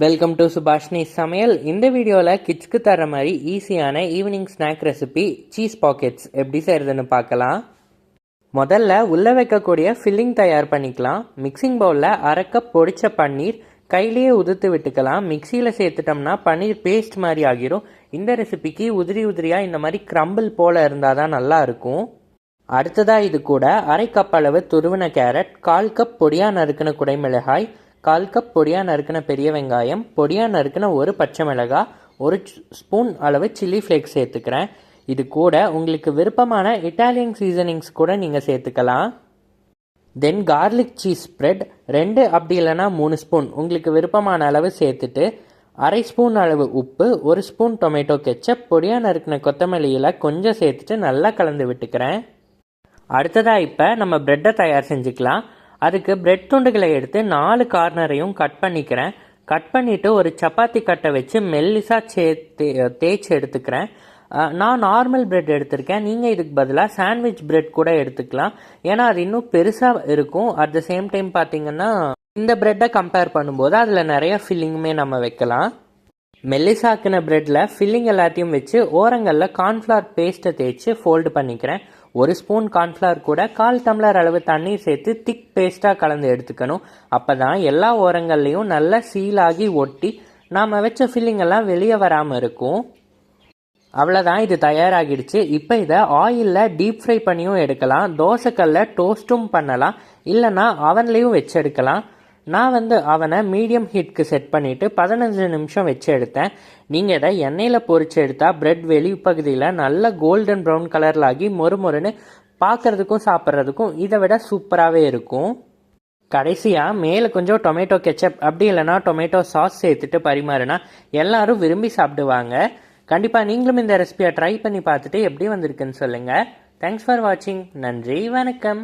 Welcome to Subhashini சமையல். இந்த வீடியோவில் கிட்ஸ்க்கு தர மாதிரி ஈஸியான evening snack recipe cheese packets எப்படி செய்கிறதுன்னு பார்க்கலாம். முதல்ல உள்ளே வைக்கக்கூடிய ஃபில்லிங் தயார் பண்ணிக்கலாம். மிக்சிங் பவுலில் அரை கப் பொடிச்ச பன்னீர் கையிலேயே உதுத்து விட்டுக்கலாம். மிக்சியில் சேர்த்துட்டோம்னா பன்னீர் பேஸ்ட் மாதிரி ஆகிரும். இந்த ரெசிபிக்கு உதிரி உதிரியாக இந்த மாதிரி கிரம்பிள் போல் இருந்தால் தான் நல்லா இருக்கும். அடுத்ததாக இது கூட அரை கப் அளவு துருவின கேரட், 1/4 கப் பொடியாக நறுக்கின குடைமிளகாய், 1/4 கப் பொடியாக நறுக்கின பெரிய வெங்காயம், பொடியாக நறுக்கின ஒரு பச்சை மிளகாய், 1 ஸ்பூன் அளவு சில்லி ஃப்ளேக்ஸ் சேர்த்துக்கிறேன். இது கூட உங்களுக்கு விருப்பமான இட்டாலியன் சீசனிங்ஸ் கூட நீங்கள் சேர்த்துக்கலாம். தென் கார்லிக் சீஸ் ஸ்ப்ரெட் 2 அப்படி இல்லைனா 3 ஸ்பூன் உங்களுக்கு விருப்பமான அளவு சேர்த்துட்டு, அரை ஸ்பூன் அளவு உப்பு, 1 ஸ்பூன் டொமேட்டோ கெச்சப், பொடியாக நறுக்கின கொத்தமல்லியில் கொஞ்சம் சேர்த்துட்டு நல்லா கலந்து விட்டுக்கிறேன். அடுத்ததாக இப்போ நம்ம ப்ரெட்டை தயார் செஞ்சுக்கலாம். அதுக்கு பிரெட் துண்டுகளை எடுத்து 4 கார்னரையும் கட் பண்ணிக்கிறேன். கட் பண்ணிவிட்டு ஒரு சப்பாத்தி கட்டை வச்சு மெல்லிசாக தேய்ச்சி எடுத்துக்கிறேன். நான் நார்மல் பிரெட் எடுத்திருக்கேன். நீங்கள் இதுக்கு பதிலாக சாண்ட்விச் பிரெட் கூட எடுத்துக்கலாம். ஏன்னா அது இன்னும் பெருசாக இருக்கும். அட் த சேம் டைம் பார்த்தீங்கன்னா இந்த பிரெட்டை கம்பேர் பண்ணும்போது அதில் நிறைய ஃபில்லிங்குமே நம்ம வைக்கலாம். மெல்லிசாக்கின பிரெட்டில் ஃபில்லிங் எல்லாத்தையும் வச்சு ஓரங்களில் கார்ன்ஃப்ளவர் பேஸ்ட்டை தேய்ச்சி ஃபோல்டு பண்ணிக்கிறேன். 1 ஸ்பூன் கார்ன்ஃப்ளவர் கூட 1/4 டம்ளர் அளவு தண்ணீர் சேர்த்து திக் பேஸ்ட்டாக கலந்து எடுத்துக்கணும். அப்போ தான் எல்லா ஓரங்கள்லையும் நல்லா சீலாகி ஒட்டி நாம் வச்ச ஃபில்லிங் எல்லாம் வெளியே வராமல் இருக்கும். அவ்வளோதான், இது தயாராகிடுச்சு. இப்போ இதை ஆயிலில் டீப் ஃப்ரை பண்ணியும் எடுக்கலாம். தோசைக்கல்ல டோஸ்ட்டும் பண்ணலாம், இல்லைனா அவன்லேயும் வச்சு எடுக்கலாம். நான் அவனை மீடியம் ஹீட்க்கு செட் பண்ணிவிட்டு 15 நிமிஷம் வச்சு எடுத்தேன். நீங்கள் இதை எண்ணெயில் பொரிச்சு எடுத்தால் பிரெட் வெளிப்பகுதியில் நல்ல கோல்டன் ப்ரௌன் கலரில் ஆகி மொறுமொறுன்னு பார்க்குறதுக்கும் சாப்பிட்றதுக்கும் இதை விட சூப்பராகவே இருக்கும். கடைசியாக மேலே கொஞ்சம் டொமேட்டோ கெச்சப் அப்படி இல்லைனா டொமேட்டோ சாஸ் சேர்த்துட்டு பரிமாறினா எல்லாரும் விரும்பி சாப்பிடுவாங்க. கண்டிப்பாக நீங்களும் இந்த ரெசிபியை ட்ரை பண்ணி பார்த்துட்டு எப்படி வந்திருக்குன்னு சொல்லுங்கள். தேங்க்ஸ் ஃபார் வாட்சிங். நன்றி, வணக்கம்.